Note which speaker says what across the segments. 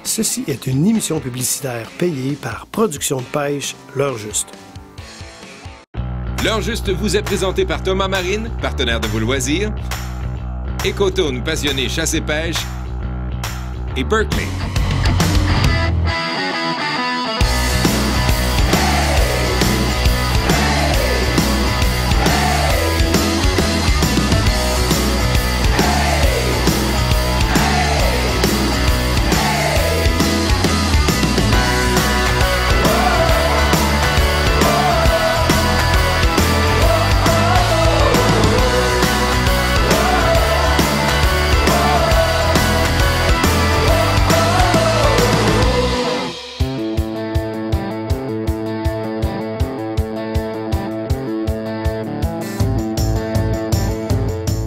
Speaker 1: Ceci est une émission publicitaire payée par Production de pêche L'Heure Juste.
Speaker 2: L'Heure Juste vous est présenté par Thomas Marine, partenaire de vos loisirs, Ecotone, passionné chasse et pêche, et Berkeley.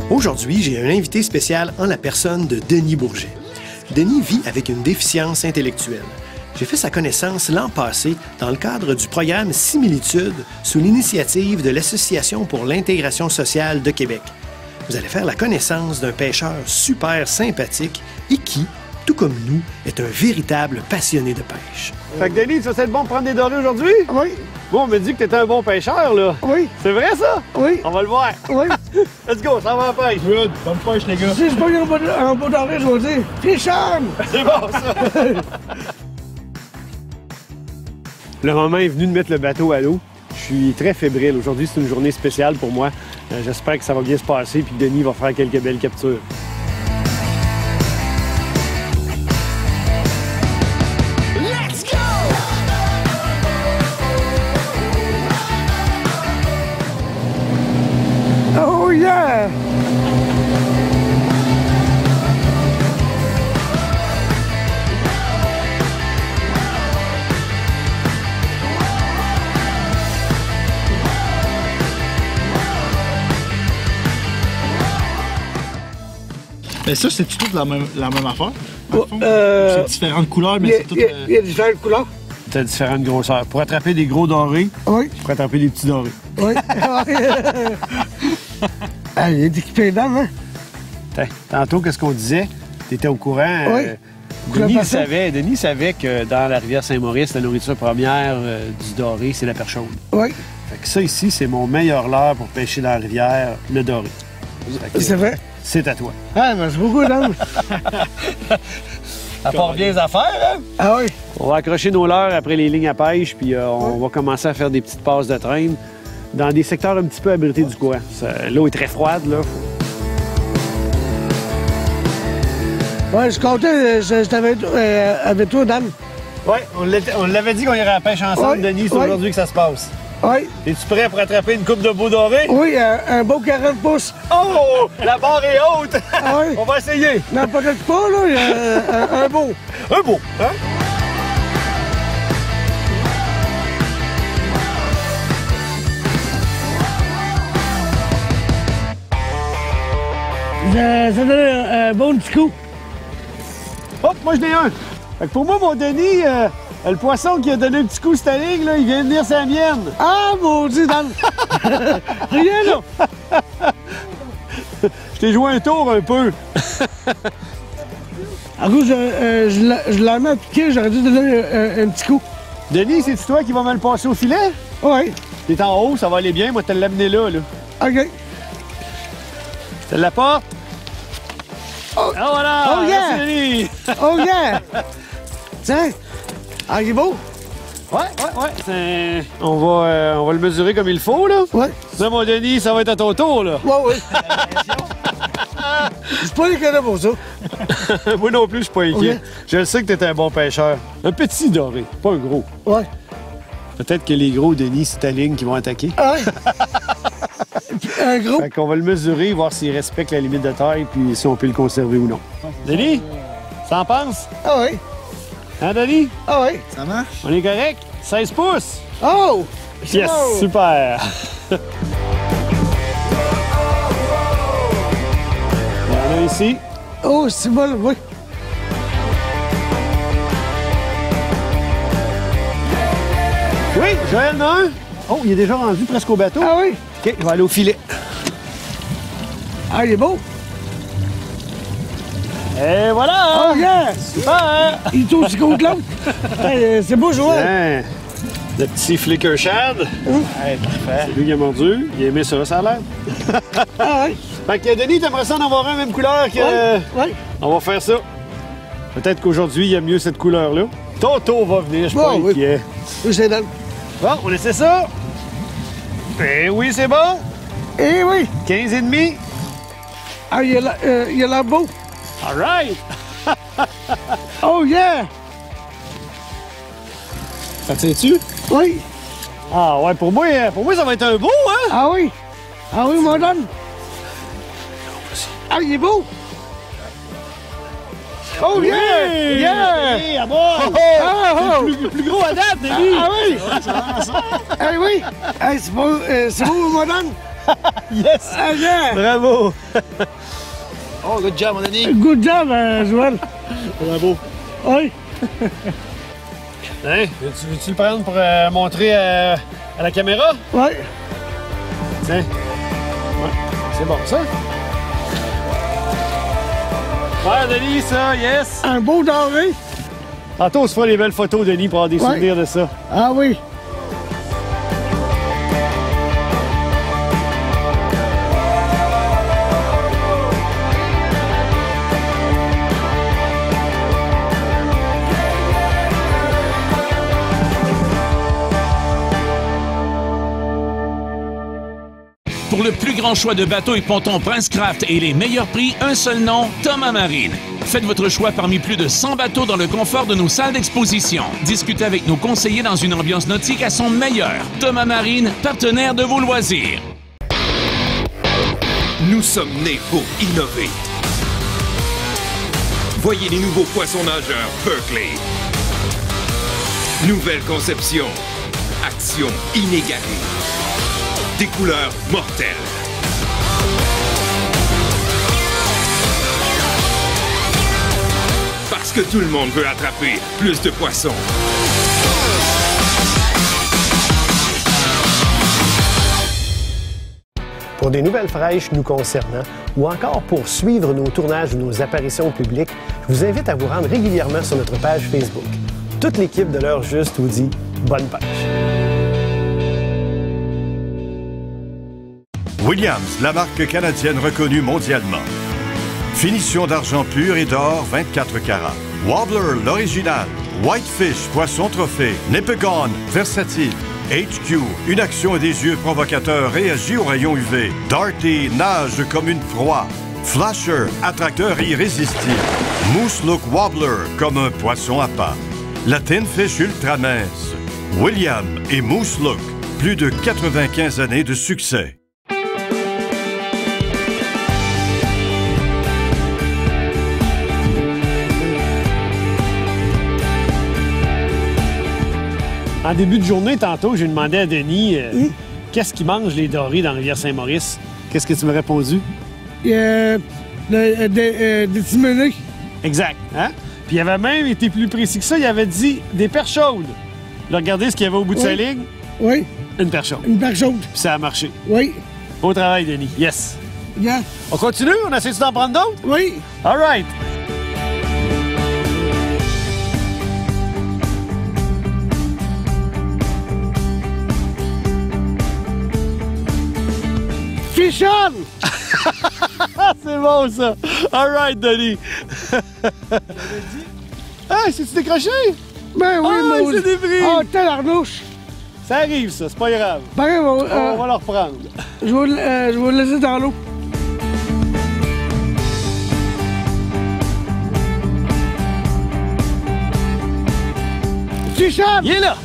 Speaker 1: Aujourd'hui, j'ai un invité spécial en la personne de Denis Bourget. Denis vit avec une déficience intellectuelle. J'ai fait sa connaissance l'an passé dans le cadre du programme Similitudes sous l'initiative de l'Association pour l'intégration sociale de Québec. Vous allez faire la connaissance d'un pêcheur super sympathique et qui, tout comme nous, est un véritable passionné de pêche.
Speaker 3: Fait que Denis, tu vas être bon pour prendre des dorées aujourd'hui?
Speaker 4: Oui.
Speaker 3: Bon, on me dit que t'étais un bon pêcheur, là.
Speaker 4: Oui.
Speaker 3: C'est vrai, ça?
Speaker 4: Oui.
Speaker 3: On va le voir.
Speaker 4: Oui.
Speaker 3: Let's go, ça va en pêche. Good. Bonne pêche, les gars.
Speaker 4: Si je pas un beau d'arrêt, je vais dire Ficham!
Speaker 3: C'est bon, ça. Le moment est venu de mettre le bateau à l'eau. Je suis très fébrile. Aujourd'hui, c'est une journée spéciale pour moi. J'espère que ça va bien se passer et que Denis va faire quelques belles captures.
Speaker 4: Oh yeah!
Speaker 5: Mais ça, c'est tout la même affaire?
Speaker 4: Oh,
Speaker 5: C'est différentes couleurs, mais c'est tout...
Speaker 4: Il y a différentes couleurs.
Speaker 3: T'as différentes grosseurs. Pour attraper des gros dorés,
Speaker 4: Oui.
Speaker 3: pour attraper des petits dorés.
Speaker 4: Oui. Ah, il est équipé d'âme, hein?
Speaker 3: Tantôt, qu'est-ce qu'on disait? T'étais au courant.
Speaker 4: Oui.
Speaker 3: Denis savait que dans la rivière Saint-Maurice, la nourriture première du doré, c'est la perche chaude.
Speaker 4: Oui.
Speaker 3: Fait que ça, ici, c'est mon meilleur leurre pour pêcher dans la rivière, le doré.
Speaker 4: C'est vrai?
Speaker 3: C'est à toi.
Speaker 4: Ah, merci beaucoup, dame.
Speaker 3: Ça part bien les affaires, hein?
Speaker 4: Ah oui.
Speaker 3: On va accrocher nos leurres après les lignes à pêche, puis on va commencer à faire des petites passes de traîne dans des secteurs un petit peu abrités du courant. L'eau est très froide, là.
Speaker 4: Oui, je comptais, j'étais avec toi, dame.
Speaker 3: Oui, on l'avait dit qu'on irait à la pêche ensemble,
Speaker 4: Oui,
Speaker 3: Denis, c'est
Speaker 4: oui.
Speaker 3: aujourd'hui que ça se passe.
Speaker 4: Oui.
Speaker 3: Es-tu prêt pour attraper une coupe de beaux dorés?
Speaker 4: Oui, un beau 40 pouces.
Speaker 3: Oh! La barre est haute!
Speaker 4: Ah oui.
Speaker 3: On va essayer!
Speaker 4: Non, peut-être pas, là. Un beau.
Speaker 3: Un beau, hein?
Speaker 4: Ça donne un bon petit coup.
Speaker 3: Hop, moi je n'ai un! Fait que pour moi, mon Denis, le poisson qui a donné un petit coup cette ligne, là, il vient de venir sa mienne.
Speaker 4: Ah, maudit, dame. Rien, là.
Speaker 3: Je t'ai joué un tour un peu.
Speaker 4: À cause, je l'ai mis à piquer, j'aurais dû donner un petit coup.
Speaker 3: Denis, c'est-tu toi qui vas me le passer au filet?
Speaker 4: Oui.
Speaker 3: T'es en haut, ça va aller bien. Moi, je te l'amener là, là.
Speaker 4: OK.
Speaker 3: Je te l'apporte.
Speaker 4: Oh,
Speaker 3: Ah, voilà!
Speaker 4: Oh, yeah!
Speaker 3: Merci, Denis.
Speaker 4: Oh, yeah! Tiens. Ah, il est beau?
Speaker 3: Ouais. On va le mesurer comme il faut, là.
Speaker 4: Ouais.
Speaker 3: Là, mon Denis, ça va être à ton tour, là.
Speaker 4: Ouais. Je suis pas inquiet pour ça.
Speaker 3: Moi non plus, je suis pas inquiet.
Speaker 4: Ok.
Speaker 3: Je le sais que t'es un bon pêcheur. Un petit doré, pas un gros.
Speaker 4: Ouais.
Speaker 3: Peut-être que les gros, Denis, c'est ta ligne qui vont attaquer.
Speaker 4: Ah ouais. Un gros.
Speaker 3: Fait qu'on va le mesurer, voir s'il respecte la limite de taille, puis si on peut le conserver ou non. Denis, ça en pense?
Speaker 4: Ah oui.
Speaker 3: Hein, Denis?
Speaker 4: Ah oui.
Speaker 5: Ça marche?
Speaker 3: On est correct? 16 pouces?
Speaker 4: Oh!
Speaker 3: Yes,
Speaker 4: Oh.
Speaker 3: super! Il y en a ici.
Speaker 4: Oh, c'est bon, oui.
Speaker 3: Oui, Joël en a un. Oh, il est déjà rendu presque au bateau.
Speaker 4: Ah oui?
Speaker 3: OK, je vais aller au filet.
Speaker 4: Ah, il est beau.
Speaker 3: Et voilà!
Speaker 4: Oh yeah!
Speaker 3: Super!
Speaker 4: Il est aussi gros que l'autre. Hey, c'est beau, Joël.
Speaker 3: Hein, le petit flicker shad. Hey, parfait. C'est lui qui a mordu. Il a aimé ça, ça a l'air.
Speaker 4: Ah ouais.
Speaker 3: Fait que Denis, t'aimerais ça en avoir un même couleur que...
Speaker 4: Ouais.
Speaker 3: On va faire ça. Peut-être qu'aujourd'hui, il y a mieux cette couleur-là. Toto va venir, je suis pas
Speaker 4: Bon,
Speaker 3: inquiet.
Speaker 4: Oui, c'est dans.
Speaker 3: Bon, on essaie ça. Eh oui, c'est bon.
Speaker 4: Eh oui.
Speaker 3: 15,5.
Speaker 4: Ah, il a l'air beau.
Speaker 3: All right.
Speaker 4: Oh yeah!
Speaker 3: Ça tient-tu?
Speaker 4: Oui.
Speaker 3: Ah ouais, pour moi, ça va être un beau, hein?
Speaker 4: Ah oui. Ah oui, mon donne. Ah, il est beau. Oh yeah!
Speaker 3: Oui!
Speaker 4: Yeah!
Speaker 3: Denis, à moi!
Speaker 4: Ah, oh.
Speaker 3: Le plus gros à date, Denis!
Speaker 4: Ah oui! Eh oui! Hey, c'est beau, mon donne.
Speaker 3: Yes!
Speaker 4: Ah yeah!
Speaker 3: Bravo!
Speaker 5: Oh, good job, mon Denis.
Speaker 4: Good job, Joël.
Speaker 3: Bravo!
Speaker 4: Oui.
Speaker 3: Hein? Veux-tu le prendre pour montrer à la caméra?
Speaker 4: Oui.
Speaker 3: Tiens. Ouais. C'est bon, ça? Ouais, Denis, ça, yes!
Speaker 4: Un beau doré.
Speaker 3: Tantôt, on se fera les belles photos, Denis, pour avoir des souvenirs de ça.
Speaker 4: Ah oui.
Speaker 6: Pour le plus grand choix de bateaux et pontons Princecraft et les meilleurs prix, un seul nom, Thomas Marine. Faites votre choix parmi plus de 100 bateaux dans le confort de nos salles d'exposition. Discutez avec nos conseillers dans une ambiance nautique à son meilleur. Thomas Marine, partenaire de vos loisirs.
Speaker 2: Nous sommes nés pour innover. Voyez les nouveaux poissons nageurs Berkeley. Nouvelle conception. Action inégalée. Des couleurs mortelles. Parce que tout le monde veut attraper plus de poissons.
Speaker 1: Pour des nouvelles fraîches nous concernant ou encore pour suivre nos tournages ou nos apparitions publiques, je vous invite à vous rendre régulièrement sur notre page Facebook. Toute l'équipe de l'heure juste vous dit bonne pêche.
Speaker 7: Williams, la marque canadienne reconnue mondialement. Finition d'argent pur et d'or 24 carats. Wobbler, l'original. Whitefish, poisson trophée. Nipigon, versatile. HQ, une action et des yeux provocateurs réagit aux rayons UV. Darty, nage comme une proie. Flasher, attracteur irrésistible. Moose Look Wobbler, comme un poisson à pas. La Tin Fish ultra mince. William et Moose Look, plus de 95 années de succès.
Speaker 3: En début de journée, tantôt, j'ai demandé à Denis qu'est-ce qu'ils mangent les dorés dans la rivière Saint-Maurice. Qu'est-ce que tu m'as répondu?
Speaker 4: Des timonés.
Speaker 3: Exact. Hein? Puis il avait même été plus précis que ça. Il avait dit des perches chaudes. Là, regardez ce qu'il y avait au bout de sa ligne.
Speaker 4: Oui.
Speaker 3: Une perche chaude.
Speaker 4: Une perche chaude.
Speaker 3: Puis ça a marché.
Speaker 4: Oui.
Speaker 3: Beau travail, Denis. Yes.
Speaker 4: Yeah.
Speaker 3: On continue? On essaie d'en prendre d'autres?
Speaker 4: Oui.
Speaker 3: All right.
Speaker 4: Fish on!
Speaker 3: C'est bon, ça. All right, Denis. Ah, c'est-tu décroché?
Speaker 4: Ben oui,
Speaker 3: Ah,
Speaker 4: mon...
Speaker 3: c'est des prix.
Speaker 4: Ah, t'es arnouche.
Speaker 3: Ça arrive, ça. C'est pas grave.
Speaker 4: Ben,
Speaker 3: On va le reprendre.
Speaker 4: je vais le laisser dans l'eau. Fish on!
Speaker 3: Il est là.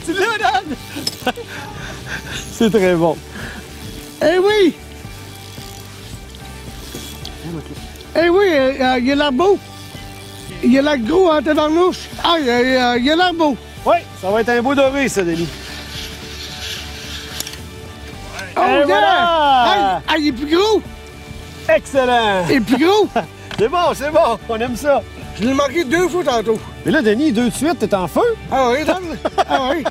Speaker 3: Tu l'as, Dan? C'est très bon.
Speaker 4: Eh oui! Eh oui, il a l'air beau. Il a l'air gros en tête d'arnouche. Ah, il a l'air beau.
Speaker 3: Oui, ça va être un beau doré, ça, Denis.
Speaker 4: Oh,
Speaker 3: Et
Speaker 4: yeah!
Speaker 3: voilà!
Speaker 4: Ah, il est plus gros.
Speaker 3: Excellent.
Speaker 4: Il est plus gros.
Speaker 3: C'est bon. On aime ça.
Speaker 4: Je l'ai manqué 2 fois tantôt.
Speaker 3: Mais là, Denis, 2 de suite, t'es en feu?
Speaker 4: Ah oui, donne. Ah oui.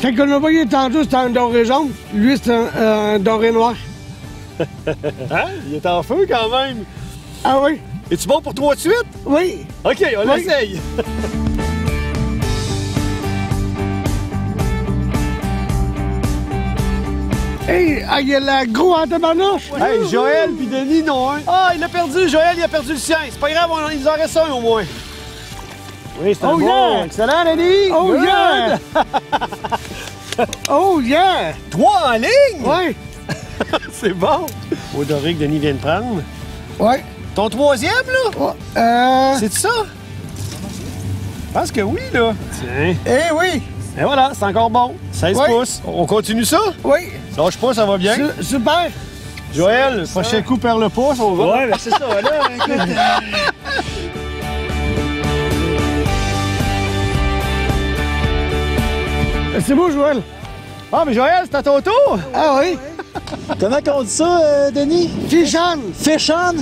Speaker 4: Quand on a voyé tantôt, c'était un doré jaune. Lui, c'est un doré noir.
Speaker 3: Hein? Il est en feu quand même.
Speaker 4: Ah oui?
Speaker 3: Es-tu bon pour 3 de suite?
Speaker 4: Oui.
Speaker 3: OK, on
Speaker 4: Oui.
Speaker 3: l'essaye.
Speaker 4: Hey, il y a la gros en tabarnouche.
Speaker 3: Hey, Joël puis Denis, non, hein? Ah, il a perdu. Joël, il a perdu le sien. C'est pas grave, il nous en reste un au moins. Oui, c'est un
Speaker 4: Oh,
Speaker 3: bon.
Speaker 4: yeah.
Speaker 3: Excellent, Denis.
Speaker 4: Oh
Speaker 3: Good.
Speaker 4: yeah! Oh yeah!
Speaker 3: 3 en ligne?
Speaker 4: Oui.
Speaker 3: C'est bon. Au doré que Denis vient de prendre.
Speaker 4: Oui.
Speaker 3: Ton 3e, là? C'est ça? Je pense que oui, là. Tiens.
Speaker 4: Eh oui!
Speaker 3: Et voilà, c'est encore bon. 16
Speaker 4: Oui.
Speaker 3: pouces. On continue ça?
Speaker 4: Oui.
Speaker 3: Lâche pas, ça va bien.
Speaker 4: Super!
Speaker 3: Joël, prochain coup perd le pouce, on va.
Speaker 5: Ouais, ben c'est ça, là. Écoute,
Speaker 4: C'est beau, Joël.
Speaker 3: Ah, mais Joël, c'est à ton tour.
Speaker 4: Ah oui?
Speaker 5: comment qu'on dit ça, Denis?
Speaker 4: Fichon!
Speaker 5: Fish on?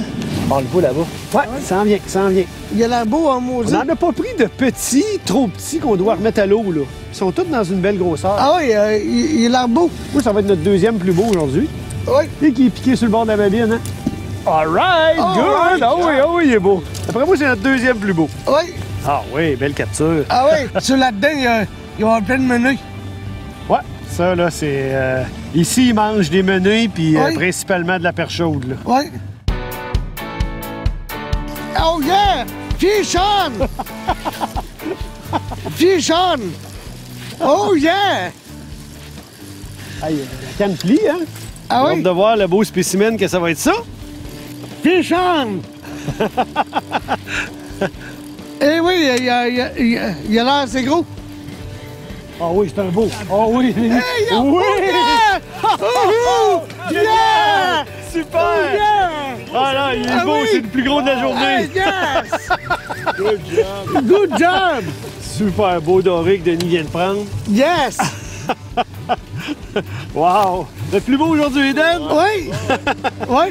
Speaker 3: On le voit là-bas. Ouais, ça en vient, ça en vient.
Speaker 4: Il a l'air beau en
Speaker 3: On
Speaker 4: maudit.
Speaker 3: n'en a pas pris de petits, trop petits, qu'on doit remettre à l'eau, là. Ils sont tous dans une belle grosseur.
Speaker 4: Ah oui, il a l'air beau.
Speaker 3: Oui, ça va être notre 2e plus beau aujourd'hui.
Speaker 4: Oui.
Speaker 3: Et qui est piqué sur le bord de la babine, hein? All right,
Speaker 4: All
Speaker 3: good!
Speaker 4: right.
Speaker 3: Ah oui, il est beau. Après moi, c'est notre 2e plus beau.
Speaker 4: Oui.
Speaker 3: Ah oui, belle capture.
Speaker 4: Ah oui. Sur là-dedans, il y a plein de menus.
Speaker 3: Ouais, ça, là, c'est... Ici, ils mangent des menus, puis
Speaker 4: Oui.
Speaker 3: principalement de la perche chaude, là.
Speaker 4: Oui. Oh yeah! Fichon! Fichon! Oh yeah!
Speaker 3: Hey, la canne plie, hein?
Speaker 4: Ah
Speaker 3: J'ai hâte
Speaker 4: oui?
Speaker 3: de voir le beau spécimen que ça va être ça.
Speaker 4: Fichon! Eh oui, il a l'air assez gros.
Speaker 3: Ah oui, c'est un beau. Ah oui!
Speaker 4: Hey,
Speaker 3: oui!
Speaker 4: Oh yeah! Oh, yeah!
Speaker 3: Super!
Speaker 4: Oh yeah!
Speaker 3: Ah là, il est
Speaker 4: Ah
Speaker 3: beau,
Speaker 4: oui.
Speaker 3: c'est le plus gros de la journée.
Speaker 4: Hey, yes! Good job! Good job!
Speaker 3: Super beau doré que Denis vient de prendre.
Speaker 4: Yes!
Speaker 3: Wow! Le plus beau aujourd'hui, Dan?
Speaker 4: Oui! Oui!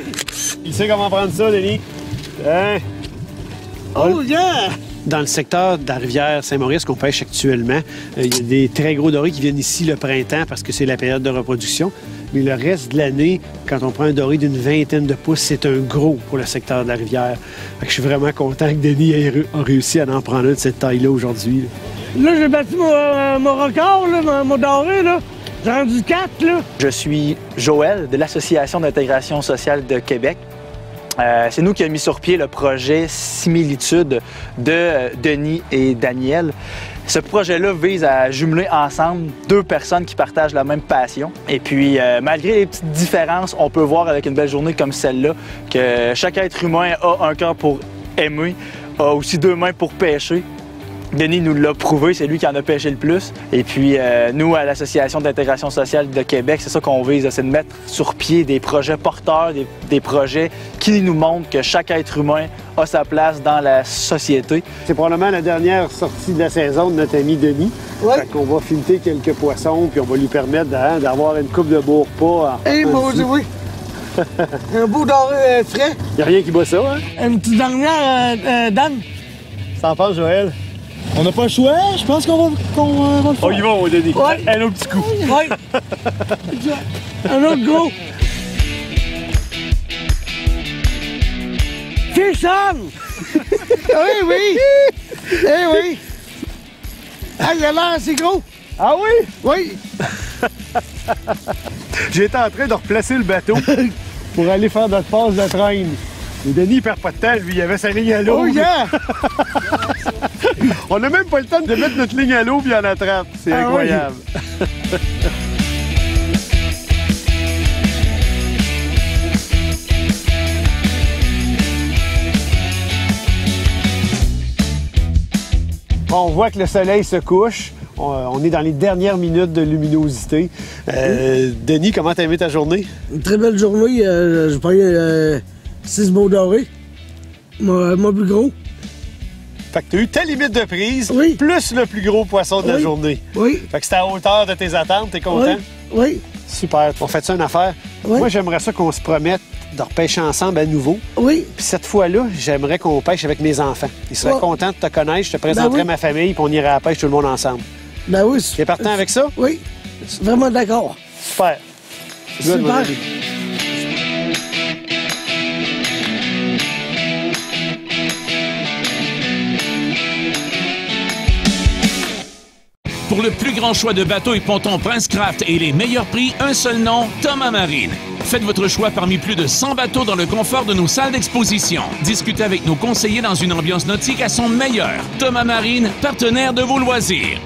Speaker 3: Il sait comment prendre ça, Denis. Hein?
Speaker 4: Oh yeah!
Speaker 3: Dans le secteur de la rivière Saint-Maurice qu'on pêche actuellement, il y a des très gros dorés qui viennent ici le printemps parce que c'est la période de reproduction. Mais le reste de l'année, quand on prend un doré d'une 20aine de pouces, c'est un gros pour le secteur de la rivière. Fait que je suis vraiment content que Denis ait réussi à en prendre un de cette taille-là aujourd'hui.
Speaker 4: Là, j'ai battu mon record, là, mon doré, là. J'ai rendu 4, là.
Speaker 8: Je suis Joël de l'Association d'intégration sociale de Québec. C'est nous qui avons mis sur pied le projet Similitude de Denis et Daniel. Ce projet-là vise à jumeler ensemble 2 personnes qui partagent la même passion. Et puis, malgré les petites différences, on peut voir avec une belle journée comme celle-là que chaque être humain a un cœur pour aimer, a aussi 2 mains pour pêcher. Denis nous l'a prouvé, c'est lui qui en a pêché le plus. Et puis, nous, à l'Association d'intégration sociale de Québec, c'est ça qu'on vise, c'est de mettre sur pied des projets porteurs, des projets qui nous montrent que chaque être humain a sa place dans la société.
Speaker 3: C'est probablement la dernière sortie de la saison de notre ami Denis.
Speaker 4: Oui.
Speaker 3: Fait qu'on va fileter quelques poissons, puis on va lui permettre d'avoir une coupe de beau repas.
Speaker 4: Hey, moi, oui. Un beau doré frais.
Speaker 3: Il n'y a rien qui bat ça, hein?
Speaker 4: Une petite dernière, Dan.
Speaker 3: T'en penses, Joël?
Speaker 5: On n'a pas le choix, je pense qu'on va le faire.
Speaker 3: Oh, il va, Denis.
Speaker 4: Ouais.
Speaker 3: Un autre petit coup.
Speaker 4: Oui. Un autre gros. Fichon! Oui, oui. Eh oui. Ah, il a l'air assez gros.
Speaker 3: Ah oui?
Speaker 4: Oui.
Speaker 3: J'étais en train de replacer le bateau pour aller faire notre passe de traîne. Mais Denis, il perd pas de temps, lui, il avait sa ligne à l'eau.
Speaker 4: Oh yeah!
Speaker 3: On n'a même pas le temps de mettre notre ligne à l'eau puis on attrape. C'est
Speaker 4: Ah
Speaker 3: incroyable. On voit que le soleil se couche. On est dans les dernières minutes de luminosité. Denis, comment t'as aimé ta journée?
Speaker 4: Une très belle journée. J'ai pris 6 beaux dorés. Mon plus gros.
Speaker 3: Fait que t'as eu ta limite de prise,
Speaker 4: Oui.
Speaker 3: plus le plus gros poisson de la
Speaker 4: Oui.
Speaker 3: journée.
Speaker 4: Oui.
Speaker 3: Fait que c'était à hauteur de tes attentes, t'es content?
Speaker 4: Oui.
Speaker 3: Super. On fait ça une affaire?
Speaker 4: Oui.
Speaker 3: Moi, j'aimerais ça qu'on se promette de repêcher ensemble à nouveau.
Speaker 4: Oui.
Speaker 3: Puis cette fois-là, j'aimerais qu'on pêche avec mes enfants. Ils seraient
Speaker 4: Ouais.
Speaker 3: contents de te connaître. Je te présenterai
Speaker 4: oui.
Speaker 3: ma famille, puis on irait à la pêche tout le monde ensemble.
Speaker 4: Ben oui.
Speaker 3: T'es partant avec ça?
Speaker 4: Oui. Vraiment d'accord.
Speaker 3: Super. Good,
Speaker 4: Super.
Speaker 3: mon ami.
Speaker 6: Pour le plus grand choix de bateaux et pontons Princecraft et les meilleurs prix, un seul nom, Thomas Marine. Faites votre choix parmi plus de 100 bateaux dans le confort de nos salles d'exposition. Discutez avec nos conseillers dans une ambiance nautique à son meilleur. Thomas Marine, partenaire de vos loisirs.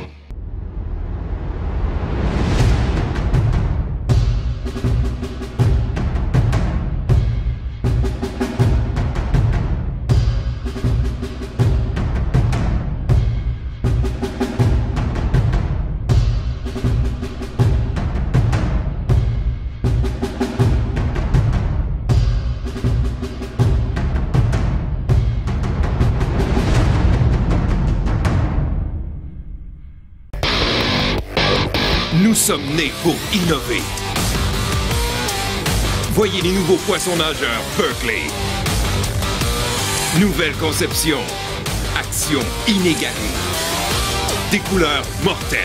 Speaker 2: Nous sommes nés pour innover. Voyez les nouveaux poissons nageurs Berkley. Nouvelle conception. Action inégalée. Des couleurs mortelles.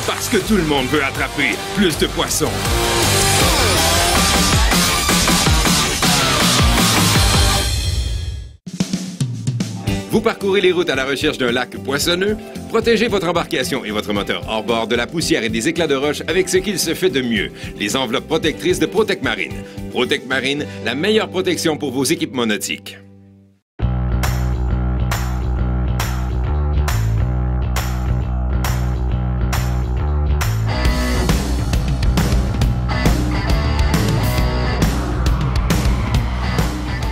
Speaker 2: Parce que tout le monde veut attraper plus de poissons. Vous parcourez les routes à la recherche d'un lac poissonneux? Protégez votre embarcation et votre moteur hors bord de la poussière et des éclats de roche avec ce qu'il se fait de mieux, les enveloppes protectrices de Protec Marine. Protec Marine, la meilleure protection pour vos équipements nautiques.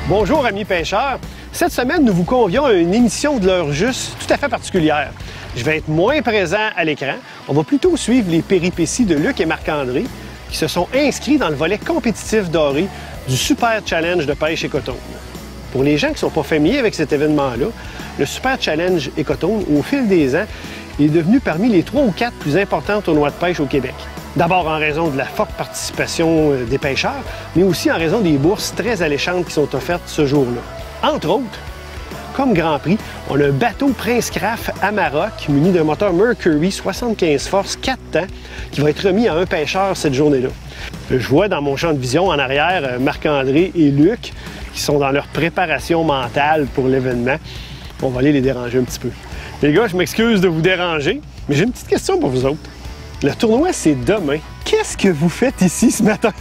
Speaker 1: Bonjour amis pêcheurs. Cette semaine, nous vous convions à une émission de l'heure juste tout à fait particulière. Je vais être moins présent à l'écran. On va plutôt suivre les péripéties de Luc et Marc-André qui se sont inscrits dans le volet compétitif doré du Super Challenge de pêche Écotone. Pour les gens qui ne sont pas familiers avec cet événement-là, le Super Challenge Écotone, au fil des ans, est devenu parmi les 3 ou 4 plus importants tournois de pêche au Québec. D'abord en raison de la forte participation des pêcheurs, mais aussi en raison des bourses très alléchantes qui sont offertes ce jour-là. Entre autres, comme Grand Prix, on a un bateau Princecraft à Maroc muni d'un moteur Mercury 75 forces 4 temps qui va être remis à un pêcheur cette journée-là. Je vois dans mon champ de vision en arrière Marc-André et Luc qui sont dans leur préparation mentale pour l'événement. On va aller les déranger un petit peu. Les gars, je m'excuse de vous déranger, mais j'ai une petite question pour vous autres. Le tournoi, c'est demain. Qu'est-ce que vous faites ici ce matin?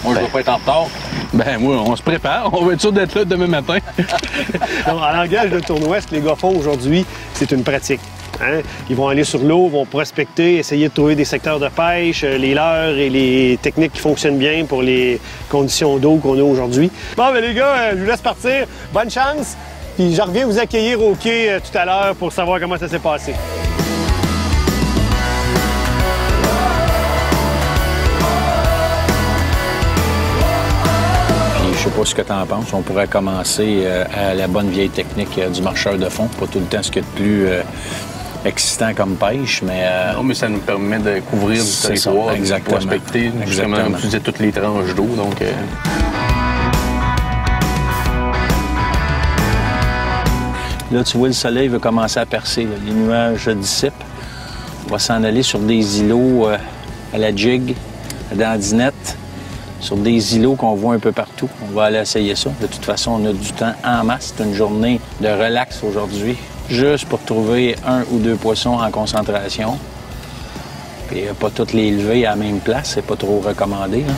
Speaker 9: Moi, je ne vais pas être en retard. Ben, moi, on se prépare. On va être sûr d'être là demain matin.
Speaker 1: Non, en langage de tournoi, ce que les gars font aujourd'hui, c'est une pratique. Hein? Ils vont aller sur l'eau, vont prospecter, essayer de trouver des secteurs de pêche, les leurs et les techniques qui fonctionnent bien pour les conditions d'eau qu'on a aujourd'hui. Bon, ben les gars, je vous laisse partir. Bonne chance. Puis je reviens vous accueillir au quai tout à l'heure pour savoir comment ça s'est passé.
Speaker 9: Je sais pas ce que tu en penses. On pourrait commencer à la bonne vieille technique du marcheur de fond. Pas tout le temps ce qu'il y a de plus excitant comme pêche, mais...
Speaker 10: Non, mais ça nous permet de couvrir du territoire, de prospecter, justement, utiliser toutes les tranches d'eau, donc...
Speaker 9: Là, tu vois, le soleil va commencer à percer. Là. Les nuages dissipent. On va s'en aller sur des îlots à la jig, à dandinette, sur des îlots qu'on voit un peu partout. On va aller essayer ça. De toute façon, on a du temps en masse. C'est une journée de relax aujourd'hui, juste pour trouver 1 ou 2 poissons en concentration. Puis pas toutes les lever à la même place, c'est pas trop recommandé. Hein?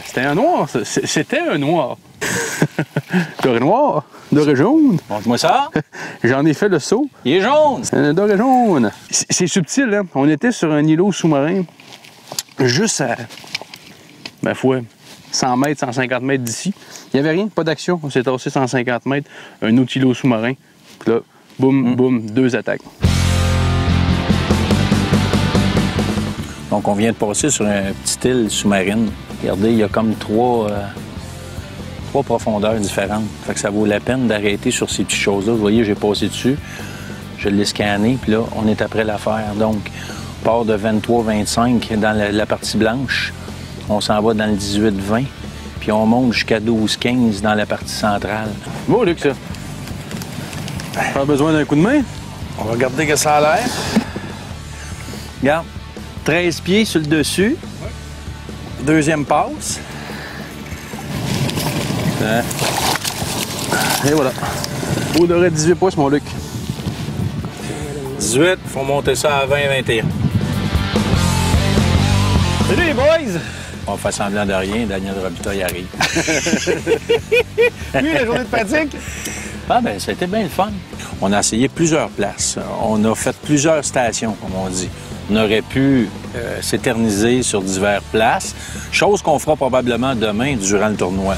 Speaker 10: C'était un noir, c'était un noir. Doré noir, doré jaune.
Speaker 9: Montre-moi ça.
Speaker 10: J'en ai fait le saut.
Speaker 9: Il est jaune.
Speaker 10: Doré jaune. C'est subtil, hein? On était sur un îlot sous-marin, juste à, ma foi, 100 mètres, 150 mètres d'ici. Il n'y avait rien, pas d'action. On s'est tassé 150 mètres, un autre îlot sous-marin. Puis là, boum, boum, 2 attaques.
Speaker 9: Donc, on vient de passer sur une petite île sous-marine. Regardez, il y a comme 3 profondeurs différentes. Fait que ça vaut la peine d'arrêter sur ces petites choses-là. Vous voyez, j'ai passé dessus, je l'ai scanné, puis là, on est après l'affaire. Donc, on part de 23-25 dans la partie blanche. On s'en va dans le 18-20. puis on monte jusqu'à 12-15 dans la partie centrale.
Speaker 10: Beau, Luc, ça. Pas besoin d'un coup de main? On va regarder que ça a l'air.
Speaker 9: Regarde, 13 pieds sur le dessus. Deuxième passe.
Speaker 10: Et voilà. Beau doré 18 pouces, mon Luc.
Speaker 9: 18, faut monter ça à 20-21.
Speaker 3: Salut les boys!
Speaker 9: On fait semblant de rien, Daniel Robitaille arrive.
Speaker 3: Oui, la journée de pratique?
Speaker 9: Ah ben, ça a été bien le fun. On a essayé plusieurs places. On a fait plusieurs stations, comme on dit. On aurait pu s'éterniser sur diverses places, chose qu'on fera probablement demain durant le tournoi.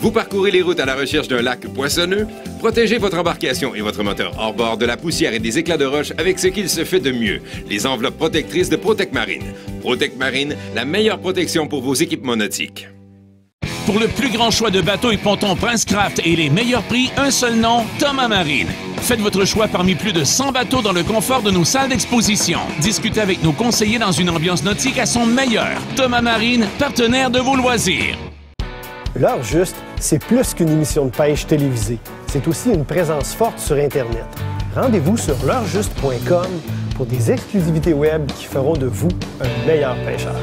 Speaker 2: Vous parcourez les routes à la recherche d'un lac poissonneux? Protégez votre embarcation et votre moteur hors bord de la poussière et des éclats de roche avec ce qu'il se fait de mieux, les enveloppes protectrices de Protec Marine. Protec Marine, la meilleure protection pour vos équipements nautiques.
Speaker 6: Pour le plus grand choix de bateaux et pontons Princecraft et les meilleurs prix, un seul nom, Thomas Marine. Faites votre choix parmi plus de 100 bateaux dans le confort de nos salles d'exposition. Discutez avec nos conseillers dans une ambiance nautique à son meilleur. Thomas Marine, partenaire de vos loisirs.
Speaker 1: L'heure juste, c'est plus qu'une émission de pêche télévisée. C'est aussi une présence forte sur Internet. Rendez-vous sur l'heurjuste.com pour des exclusivités web qui feront de vous un meilleur pêcheur.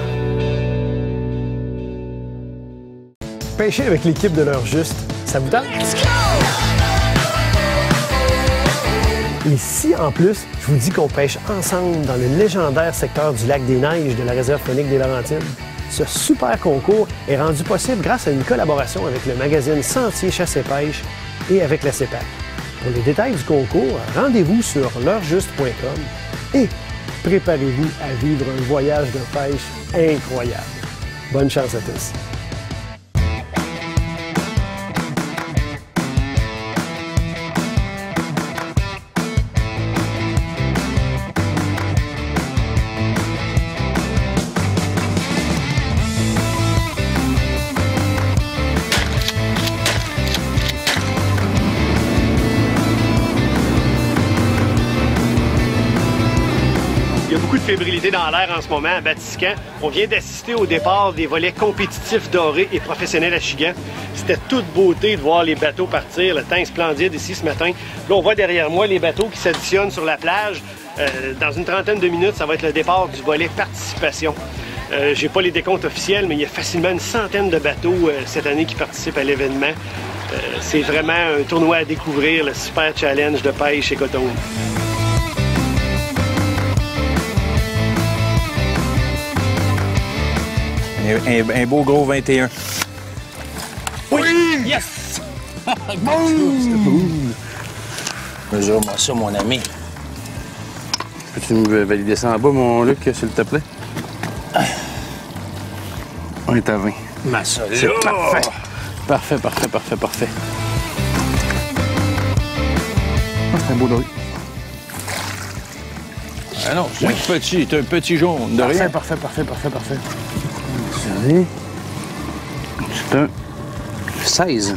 Speaker 1: Pêcher avec l'équipe de l'heure juste, ça vous tente? Et si, en plus, je vous dis qu'on pêche ensemble dans le légendaire secteur du lac des Neiges de la réserve faunique des Laurentides? Ce super concours est rendu possible grâce à une collaboration avec le magazine Sentier Chasse et Pêche et avec la CEPAC. Pour les détails du concours, rendez-vous sur l'heurjuste.com et préparez-vous à vivre un voyage de pêche incroyable. Bonne chance à tous! Il y a beaucoup de fébrilité dans l'air en ce moment à Batiscan. On vient d'assister au départ des volets compétitifs dorés et professionnels à Chigan. C'était toute beauté de voir les bateaux partir, le temps est splendide ici ce matin. Là, on voit derrière moi les bateaux qui s'additionnent sur la plage. Dans une trentaine de minutes, ça va être le départ du volet participation. J'ai pas les décomptes officiels, mais il y a facilement une centaine de bateaux cette année qui participent à l'événement. C'est vraiment un tournoi à découvrir, le Super Challenge de pêche et coton.
Speaker 9: Un beau gros 21.
Speaker 10: Oui!
Speaker 9: Yes! Boum! Mesure-moi ça, mon ami.
Speaker 10: Peux-tu me valider ça en bas, mon Luc, s'il te plaît? On est à 20. C'est parfait. Parfait, parfait, parfait, parfait. Ah, c'est un beau doré.
Speaker 9: Ah non, c'est un petit jaune. De rien.
Speaker 10: Parfait, parfait, parfait, parfait, parfait. C'est un 16.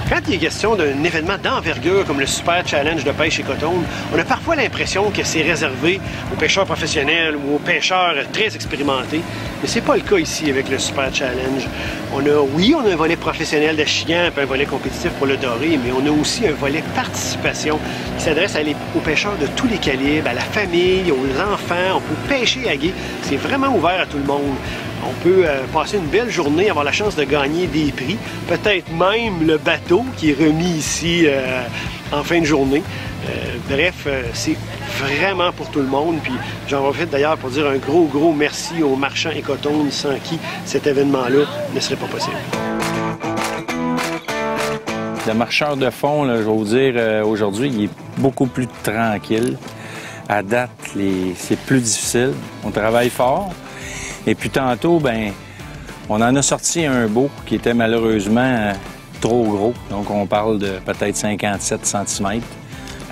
Speaker 1: Quand il est question d'un événement d'envergure comme le Super Challenge de pêche et coton, on a parfois l'impression que c'est réservé aux pêcheurs professionnels ou aux pêcheurs très expérimentés. Mais c'est pas le cas ici avec le Super Challenge. On a un volet professionnel d'Achigan et un volet compétitif pour le doré, mais on a aussi un volet participation qui s'adresse aux pêcheurs de tous les calibres, à la famille, aux enfants. On peut pêcher à gué. C'est vraiment ouvert à tout le monde. On peut passer une belle journée, avoir la chance de gagner des prix, peut-être même le bateau qui est remis ici en fin de journée. Bref, c'est vraiment pour tout le monde. Puis j'en profite d'ailleurs pour dire un gros merci aux marchands et coton sans qui cet événement-là ne serait pas possible.
Speaker 9: Le marcheur de fond, là, je vais vous dire, aujourd'hui, il est beaucoup plus tranquille. À date, c'est plus difficile. On travaille fort. Et puis tantôt, ben, on en a sorti un beau qui était malheureusement trop gros. Donc, on parle de peut-être 57 cm.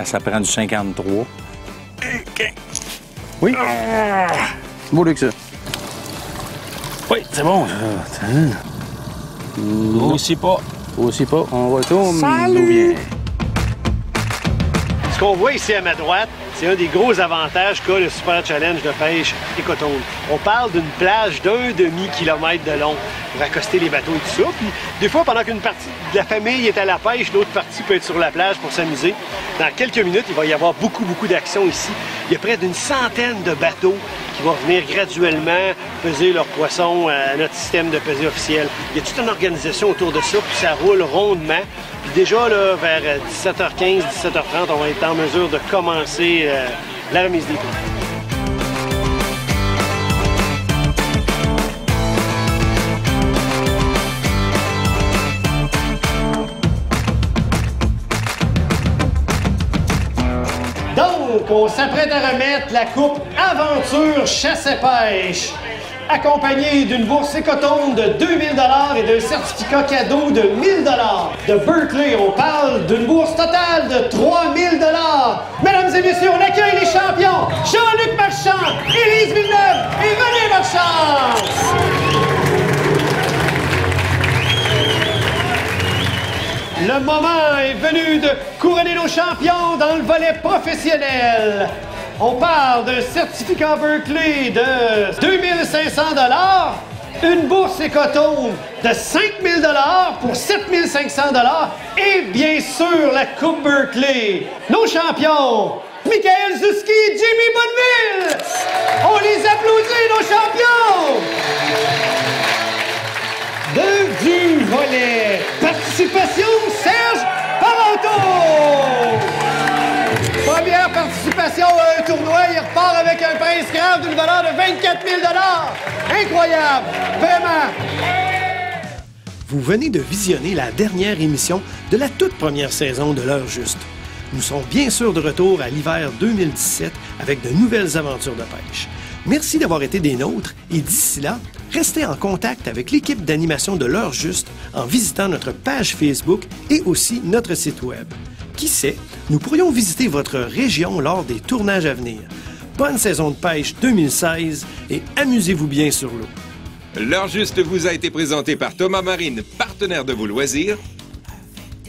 Speaker 9: Ça prend du 53. Oui?
Speaker 10: C'est beau, Luc, ça.
Speaker 9: Oui, c'est bon.
Speaker 10: Aussi pas. On retourne. Salut!
Speaker 3: qu'on voit ici à ma droite, c'est un des gros avantages qu'a le Super Challenge de pêche Écotone. On parle d'une plage d'1 demi-kilomètre de long pour accoster les bateaux et tout ça. Puis des fois, pendant qu'une partie de la famille est à la pêche, l'autre partie peut être sur la plage pour s'amuser. Dans quelques minutes, il va y avoir beaucoup d'action ici. Il y a près d'une centaine de bateaux qui vont venir graduellement peser leurs poissons à notre système de pesée officiel. Il y a toute une organisation autour de ça, puis ça roule rondement. Puis déjà, là, vers 17h15, 17h30, on va être en mesure de commencer la remise des prix. Donc, on s'apprête à remettre la coupe Aventure Chasse et Pêche, accompagnée d'une bourse Écotone de 2000 $ et d'un certificat cadeau de 1000 $. De Berkeley, on parle d'une bourse totale de 3000 $. Mesdames et messieurs, on accueille les champions Jean-Luc Marchand, Élise Villeneuve et René Marchand. Le moment est venu de couronner nos champions dans le volet professionnel. On parle d'un certificat Berkeley de 2500 $, une bourse Écotone de 5000 $ pour 7500 $ et bien sûr la Coupe Berkeley. Nos champions, Michael Zuski et Jimmy Bonneville. On les applaudit, nos champions! Du volet participation, Serge Parenteau! Première participation à un tournoi, il repart avec un prince craft d'une valeur de 24 000 $. Incroyable! Vraiment!
Speaker 1: Vous venez de visionner la dernière émission de la toute première saison de l'Heure Juste. Nous sommes bien sûr de retour à l'hiver 2017 avec de nouvelles aventures de pêche. Merci d'avoir été des nôtres et d'ici là, restez en contact avec l'équipe d'animation de l'Heure Juste en visitant notre page Facebook et aussi notre site web. Qui sait, nous pourrions visiter votre région lors des tournages à venir. Bonne saison de pêche 2016 et amusez-vous bien sur l'eau.
Speaker 2: L'Heure Juste vous a été présenté par Thomas Marine, partenaire de vos loisirs,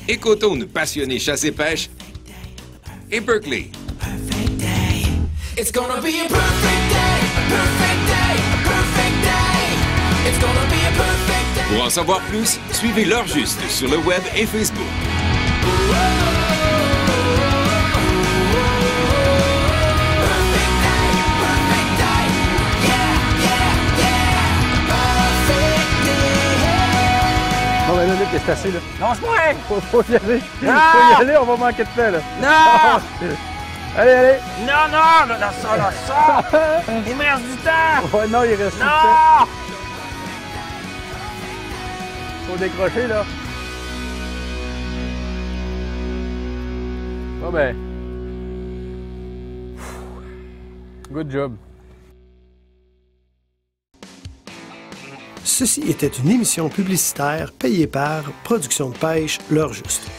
Speaker 2: Écotone, passionné chasse et pêche, et Berkeley.
Speaker 11: It's gonna be a perfect day, a perfect day, a perfect day. It's gonna be a perfect day.
Speaker 2: Pour en savoir plus, suivez l'Heure Juste sur le web et Facebook.
Speaker 10: Bon, ben là, Luc, c'est assez, là.
Speaker 11: Lâche-moi!
Speaker 10: Faut y aller.
Speaker 11: Non!
Speaker 10: Faut y aller, on va manquer de temps, là.
Speaker 11: Non!
Speaker 10: Allez, allez!
Speaker 11: Non, là, ça! Il me reste du temps!
Speaker 10: Ouais, non, il reste du temps.
Speaker 11: Non!
Speaker 10: Faut décrocher, là. Bon, ben. Good job.
Speaker 1: Ceci était une émission publicitaire payée par Production de pêche L'Heure Juste.